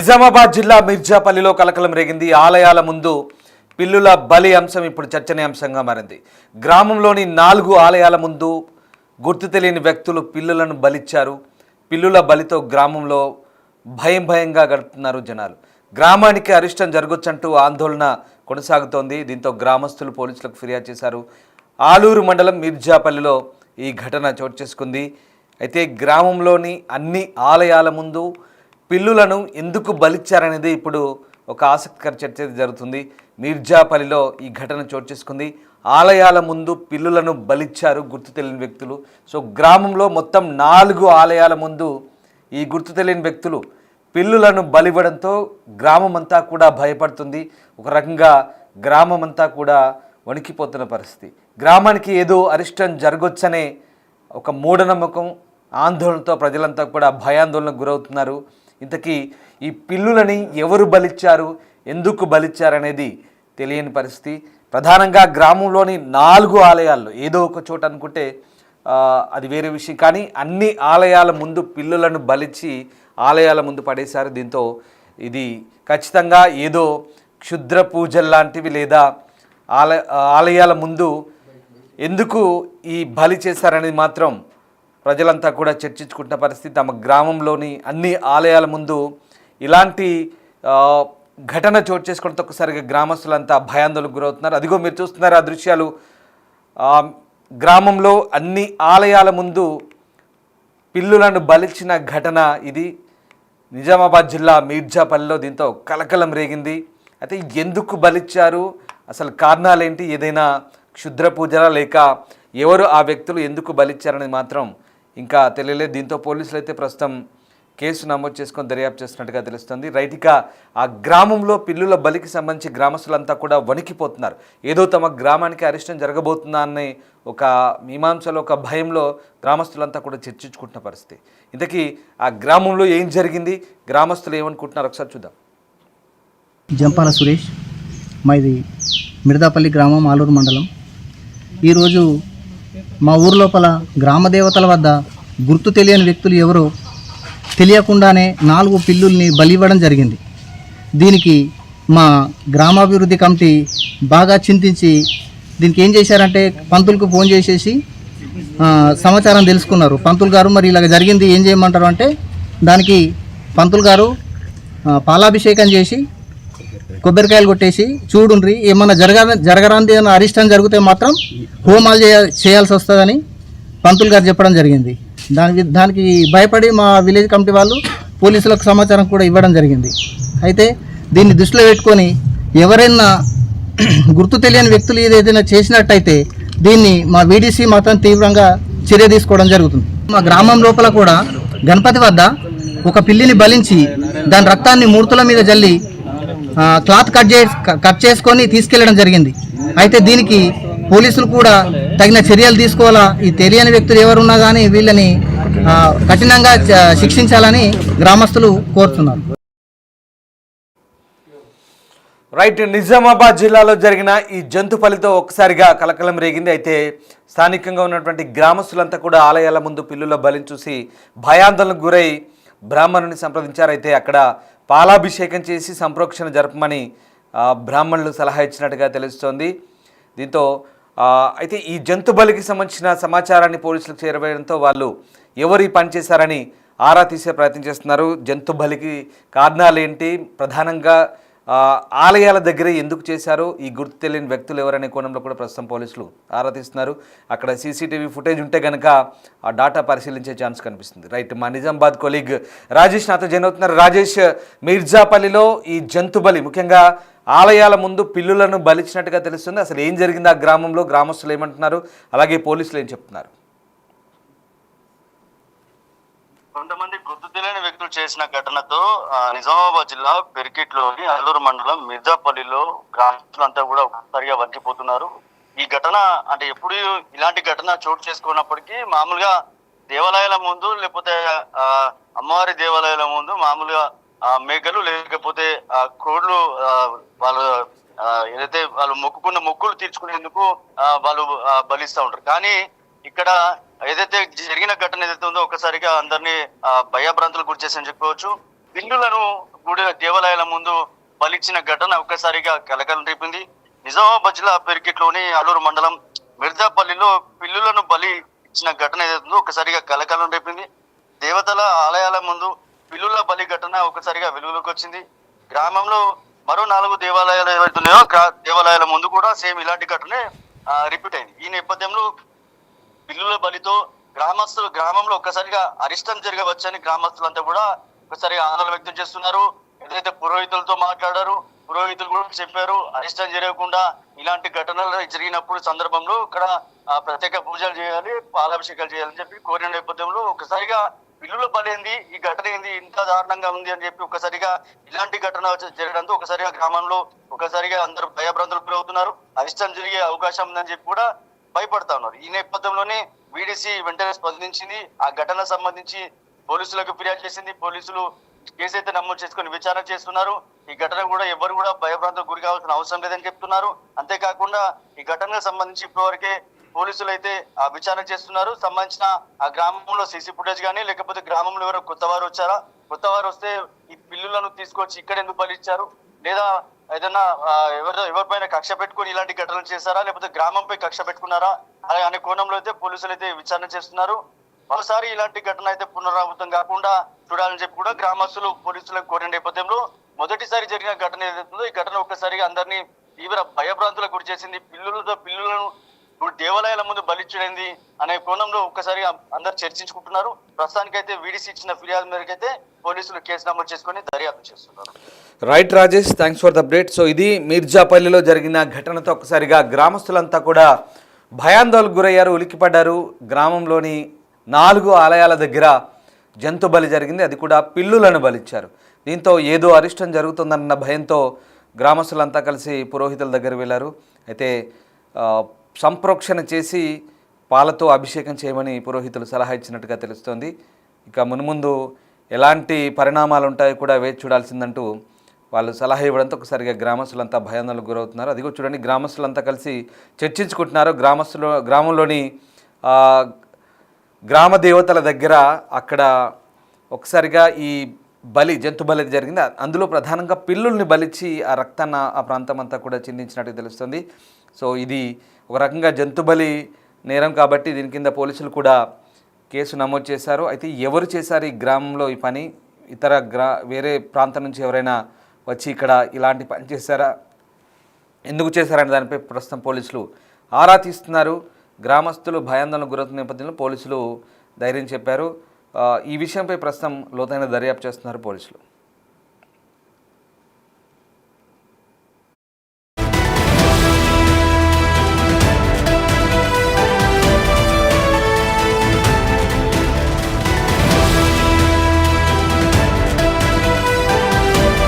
నిజామాబాద్ జిల్లా మిర్జాపల్లిలో కలకలం రేగింది. ఆలయాల ముందు పిల్లుల బలి అంశం ఇప్పుడు చర్చనీయాంశంగా మారింది. గ్రామంలోని 4 ఆలయాల ముందు గుర్తు తెలియని వ్యక్తులు పిల్లులను బలిచ్చారు. పిల్లుల బలితో గ్రామంలో భయంగా గడుపుతున్నారు జనాలు. గ్రామానికి అరిష్టం జరగొచ్చంటూ ఆందోళన కొనసాగుతోంది. దీంతో గ్రామస్తులు పోలీసులకు ఫిర్యాదు చేశారు. ఆలూరు మండలం మిర్జాపల్లిలో ఈ ఘటన చోటు చేసుకుంది. అయితే గ్రామంలోని అన్ని ఆలయాల ముందు పిల్లులను ఎందుకు బలిచ్చారనేది ఇప్పుడు ఒక ఆసక్తికర చర్చ జరుగుతుంది. మిర్జాపల్లిలో ఈ ఘటన చోటు చేసుకుంది. ఆలయాల ముందు పిల్లులను బలిచ్చారు గుర్తు తెలియని వ్యక్తులు. సో గ్రామంలో మొత్తం 4 ఆలయాల ముందు ఈ గుర్తు తెలియని వ్యక్తులు పిల్లులను బలివ్వడంతో గ్రామం అంతా కూడా భయపడుతుంది. ఒక రకంగా గ్రామం అంతా కూడా వణికిపోతున్న పరిస్థితి. గ్రామానికి ఏదో అరిష్టం జరగొచ్చనే ఒక మూఢనమ్మకం, ఆందోళనతో ప్రజలంతా కూడా భయాందోళనకు గురవుతున్నారు. ఇంతకీ ఈ పిల్లులని ఎవరు బలిచ్చారు, ఎందుకు బలిచ్చారనేది తెలియని పరిస్థితి. ప్రధానంగా గ్రామంలోని 4 ఆలయాల్లో ఏదో ఒక చోట అనుకుంటే అది వేరే విషయం, కానీ అన్ని ఆలయాల ముందు పిల్లులను బలిచ్చి ఆలయాల ముందు పడేశారు. దీంతో ఇది ఖచ్చితంగా ఏదో క్షుద్ర పూజల్లాంటివి లేదా ఆలయాల ముందు ఎందుకు ఈ బలి చేశారనేది మాత్రం ప్రజలంతా కూడా చర్చించుకుంటున్న పరిస్థితి. తమ గ్రామంలోని అన్ని ఆలయాల ముందు ఇలాంటి ఘటన చోటు చేసుకోవడంతో ఒక్కసారిగా గ్రామస్తులంతా భయాందోళనకు గురవుతున్నారు. అదిగో మీరు చూస్తున్నారు ఆ దృశ్యాలు. గ్రామంలో అన్ని ఆలయాల ముందు పిల్లులను బలిచిన ఘటన ఇది. నిజామాబాద్ జిల్లా మిర్జాపల్లిలో దీంతో కలకలం రేగింది. అయితే ఎందుకు బలిచ్చారు, అసలు కారణాలేంటి, ఏదైనా క్షుద్ర పూజలా లేక ఎవరు ఆ వ్యక్తులు ఎందుకు బలిచ్చారనేది మాత్రం ఇంకా తెలియలేదు. దీంతో పోలీసులు అయితే ప్రస్తుతం కేసు నమోదు చేసుకొని దర్యాప్తు చేస్తున్నట్టుగా తెలుస్తుంది. రైట్గా ఆ గ్రామంలో పిల్లుల బలికి సంబంధించి గ్రామస్తులంతా కూడా వణికిపోతున్నారు. ఏదో తమ గ్రామానికి అరిష్టం జరగబోతుందా అనే ఒక మీమాంసలో, ఒక భయంలో గ్రామస్తులంతా కూడా చర్చించుకుంటున్న పరిస్థితి. ఇంతకీ ఆ గ్రామంలో ఏం జరిగింది, గ్రామస్తులు ఏమనుకుంటున్నారు ఒకసారి చూద్దాం. జంపాల సురేష్, మాది మిర్దాపల్లి గ్రామం, ఆలూరు మండలం. ఈరోజు మా ఊరు లోపల గ్రామ దేవతల వద్ద గుర్తు తెలియని వ్యక్తులు ఎవరో తెలియకుండానే 4 పిల్లుల్ని బలివ్వడం జరిగింది. దీనికి మా గ్రామాభివృద్ధి కమిటీ బాగా చింతించి దీనికి ఏం చేశారంటే పంతులకు ఫోన్ చేసేసి సమాచారం తెలుసుకున్నారు. పంతులు గారు మరి ఇలాగ జరిగింది, ఏం చేయమంటారు అంటే దానికి పంతులు గారు పాలాభిషేకం చేసి కొబ్బరికాయలు కొట్టేసి చూడుండ్రి, ఏమన్నా జరగరాంది ఏమన్నా అరిష్టం జరిగితే మాత్రం హోమాలు చేయాల్సి వస్తుందని పంతులు గారు చెప్పడం జరిగింది. దానికి భయపడి మా విలేజ్ కమిటీ వాళ్ళు పోలీసులకు సమాచారం కూడా ఇవ్వడం జరిగింది. అయితే దీన్ని దృష్టిలో పెట్టుకొని ఎవరైనా గుర్తు తెలియని వ్యక్తులు ఏదైనా చేసినట్టయితే దీన్ని మా వీడీసీ మాత్రం తీవ్రంగా చర్య తీసుకోవడం జరుగుతుంది. మా గ్రామం లోపల కూడా గణపతి వద్ద ఒక పిల్లిని బలించి దాని రక్తాన్ని మూర్తుల మీద జల్లి క్లాత్ కట్ చేసుకొని తీసుకెళ్లడం జరిగింది. అయితే దీనికి పోలీసులు కూడా తగిన చర్యలు తీసుకోవాలా, ఈ తెలియని వ్యక్తులు ఎవరున్నా కానీ వీళ్ళని కఠినంగా శిక్షించాలని గ్రామస్తులు కోరుతున్నారు. రైట్, నిజామాబాద్ జిల్లాలో జరిగిన ఈ జంతు బలితో ఒక్కసారిగా కలకలం రేగింది. అయితే స్థానికంగా ఉన్నటువంటి గ్రామస్తులంతా కూడా ఆలయాల ముందు పిల్లుల బలిని చూసి భయాందోళనకు గురై బ్రాహ్మణుని సంప్రదించారు. అయితే అక్కడ పాలాభిషేకం చేసి సంప్రోక్షణ జరపమని బ్రాహ్మణులు సలహా ఇచ్చినట్టుగా తెలుస్తోంది. దీంతో అయితే ఈ జంతు బలికి సంబంధించిన సమాచారాన్ని పోలీసులకు చేరవేయడంతో వాళ్ళు ఎవరు ఈ పని చేశారని ఆరా తీసే ప్రయత్నం చేస్తున్నారు. జంతు బలికి కారణాలు ఏంటి, ప్రధానంగా ఆలయాల దగ్గర ఎందుకు చేశారు, ఈ గుర్తు తెలియని వ్యక్తులు ఎవరనే కోణంలో కూడా ప్రస్తుతం పోలీసులు ఆరా తీస్తున్నారు. అక్కడ సీసీటీవీ ఫుటేజ్ ఉంటే కనుక ఆ డాటా పరిశీలించే ఛాన్స్ కనిపిస్తుంది. రైట్, మా నిజామాబాద్ కొలీగ్ రాజేష్ నాతో జాయిన్ అవుతున్నారు. రాజేష్, మిర్జాపల్లిలో ఈ జంతు బలి, ముఖ్యంగా ఆలయాల ముందు పిల్లులను బలిచ్చినట్టుగా తెలుస్తుంది. అసలు ఏం జరిగింది ఆ గ్రామంలో, గ్రామస్తులు ఏమంటున్నారు, అలాగే పోలీసులు ఏం చెప్తున్నారు? కొంతమంది గుర్తు తెలియని వ్యక్తులు చేసిన ఘటనతో నిజామాబాద్ జిల్లా పెరికిట్లోని ఆలూరు మండలం మిర్జాపల్లిలో గ్రామస్తులంతా కూడా ఒక్కసారిగా వణికిపోతున్నారు. ఈ ఘటన అంటే ఎప్పుడు ఇలాంటి ఘటన చోటు చేసుకున్నప్పటికీ మామూలుగా దేవాలయాల ముందు లేకపోతే అమ్మవారి దేవాలయాల ముందు మామూలుగా మేకలు లేకపోతే కోళ్లు వాళ్ళు ఏదైతే వాళ్ళు మొక్కుకున్న మొక్కులు తీర్చుకునేందుకు వాళ్ళు బలిస్తూ ఉంటారు. కానీ ఇక్కడ ఏదైతే జరిగిన ఘటన ఏదైతే ఉందో ఒక్కసారిగా అందరినీ భయభ్రాంతులకు గురి చేసని చెప్పుకోవచ్చు. పిల్లులను దేవాలయాల ముందు బలిచ్చిన ఘటన ఒక్కసారిగా కలకలం రేపింది. నిజామాబాద్ జిల్లా పెరికిట్లోని ఆలూరు మండలం మిర్జాపల్లిలో పిల్లులను బలి ఇచ్చిన ఘటన ఏదైతుందో ఒకసారిగా కలకలం రేపింది. దేవతల ఆలయాల ముందు పిల్లుల బలి ఘటన ఒకసారిగా వెలుగులోకి వచ్చింది. గ్రామంలో మరో 4 దేవాలయాలు ఏవైతున్నాయో దేవాలయాల ముందు కూడా సేమ్ ఇలాంటి ఘటనే రిపీట్ అయింది. ఈ నేపథ్యంలో పిల్లుల బలితో గ్రామంలో ఒక్కసారిగా అరిష్టం జరగవచ్చని గ్రామస్తులంతా కూడా ఒకసారిగా ఆందోళన వ్యక్తం చేస్తున్నారు. ఏదైతే పురోహితులతో మాట్లాడారు, పురోహితులు కూడా చెప్పారు అరిష్టం జరగకుండా ఇలాంటి ఘటనలు జరిగినప్పుడు సందర్భంలో ఇక్కడ ప్రత్యేక పూజలు చేయాలి, పాలాభిషేకాలు చేయాలని చెప్పి కోరిన నేపథ్యంలో ఒకసారిగా పిల్లుల బలేంది, ఈ ఘటన ఏంది ఇంత దారుణంగా ఉంది అని చెప్పి ఒకసారిగా ఇలాంటి ఘటన జరగడంతో ఒకసారిగా గ్రామంలో ఒకసారిగా అందరూ భయభ్రాంతులకు గురవుతున్నారు. అరిష్టం జరిగే అవకాశం ఉందని చెప్పి కూడా భయపడతా ఉన్నారు. ఈ నేపథ్యంలోనే వీడీసీ వెంటనే స్పందించింది. ఆ ఘటన సంబంధించి పోలీసులకు ఫిర్యాదు చేసింది. పోలీసులు కేసు అయితే నమోదు చేసుకుని విచారణ చేస్తున్నారు. ఈ ఘటన కూడా ఎవరు కూడా భయభ్రాంతులకు గురి కావాల్సిన అవసరం లేదని చెప్తున్నారు. అంతేకాకుండా ఈ ఘటనకు సంబంధించి ఇప్పటివరకే పోలీసులు అయితే ఆ విచారణ చేస్తున్నారు. సంబంధించిన ఆ గ్రామంలో సీసీ ఫుటేజ్ కానీ లేకపోతే గ్రామంలో ఎవరో కొత్త వారు వచ్చారా, కొత్త వారు వస్తే ఈ పిల్లులను తీసుకొచ్చి ఇక్కడ ఎందుకు బలిచ్చారు, లేదా ఏదైనా ఎవరిపైన కక్ష పెట్టుకుని ఇలాంటి ఘటనలు చేశారా, లేకపోతే గ్రామంపై కక్ష పెట్టుకున్నారా అనే కోణంలో అయితే పోలీసులు అయితే విచారణ చేస్తున్నారు. మరోసారి ఇలాంటి ఘటన అయితే పునరావృతం కాకుండా చూడాలని చెప్పి కూడా గ్రామస్తులు పోలీసులకు కోరిన నేపథ్యంలో మొదటిసారి జరిగిన ఘటన ఏదైతుందో ఈ ఘటన ఒక్కసారిగా అందరినీ తీవ్ర భయభ్రాంతులకు గురి చేసింది. పిల్లులను దేవాలయాల ముందు బలిచ్చడైంది అనే కోణంలో ఒక్కసారిగా అందరు చర్చించుకుంటున్నారు. ప్రస్తుతానికైతే వీడీసీ ఇచ్చిన ఫిర్యాదు మేరకు అయితే పోలీసులు కేసు నమోదు చేసుకుని దర్యాప్తు చేస్తున్నారు. Right Rajesh, thanks for the update. So ఇది మిర్జాపల్లిలో జరిగిన ఘటనతో ఒక్కసారిగా గ్రామస్తులంతా కూడా భయాందోళనకు గురయ్యారు, ఉలిక్కిపడ్డారు. గ్రామంలోని 4 ఆలయాల దగ్గర జంతు బలి జరిగింది, అది కూడా పిల్లులను బలిచ్చారు. దీంతో ఏదో అరిష్టం జరుగుతుందన్న భయంతో గ్రామస్తులంతా కలిసి పురోహితుల దగ్గర వెళ్ళారు. అయితే సంప్రోక్షణ చేసి పాలతో అభిషేకం చేయమని పురోహితులు సలహా ఇచ్చినట్టుగా తెలుస్తోంది. ఇక మున్ముందు ఎలాంటి పరిణామాలు ఉంటాయో కూడా వేచి చూడాల్సిందంటూ వాళ్ళు సలహా ఇవ్వడంతో ఒకసారిగా గ్రామస్తులంతా భయాందోళనకు గురవుతున్నారు. అదిగో చూడండి, గ్రామస్తులంతా కలిసి చర్చించుకుంటున్నారు. గ్రామంలోని గ్రామ దేవతల దగ్గర అక్కడ ఒకసారిగా ఈ జంతు బలి జరిగింది. అందులో ప్రధానంగా పిల్లుల్ని బలిచ్చి ఆ రక్తాన్ని ఆ ప్రాంతం అంతా కూడా చిందించినట్టు తెలుస్తుంది. సో ఇది ఒక రకంగా జంతు బలి నేరం కాబట్టి దీని కింద పోలీసులు కూడా కేసు నమోదు చేశారు. అయితే ఎవరు చేశారు ఈ గ్రామంలో ఈ పని, ఇతర వేరే ప్రాంతం నుంచి ఎవరైనా వచ్చి ఇక్కడ ఇలాంటి పని చేశారా, ఎందుకు చేశారనే దానిపై ప్రస్తుతం పోలీసులు ఆరా తీస్తున్నారు. గ్రామస్తులు భయాందోళనకు గురవుతున్న నేపథ్యంలో పోలీసులు ధైర్యం చెప్పారు. ఈ విషయంపై ప్రస్తుతం లోతైన దర్యాప్తు చేస్తున్నారు పోలీసులు.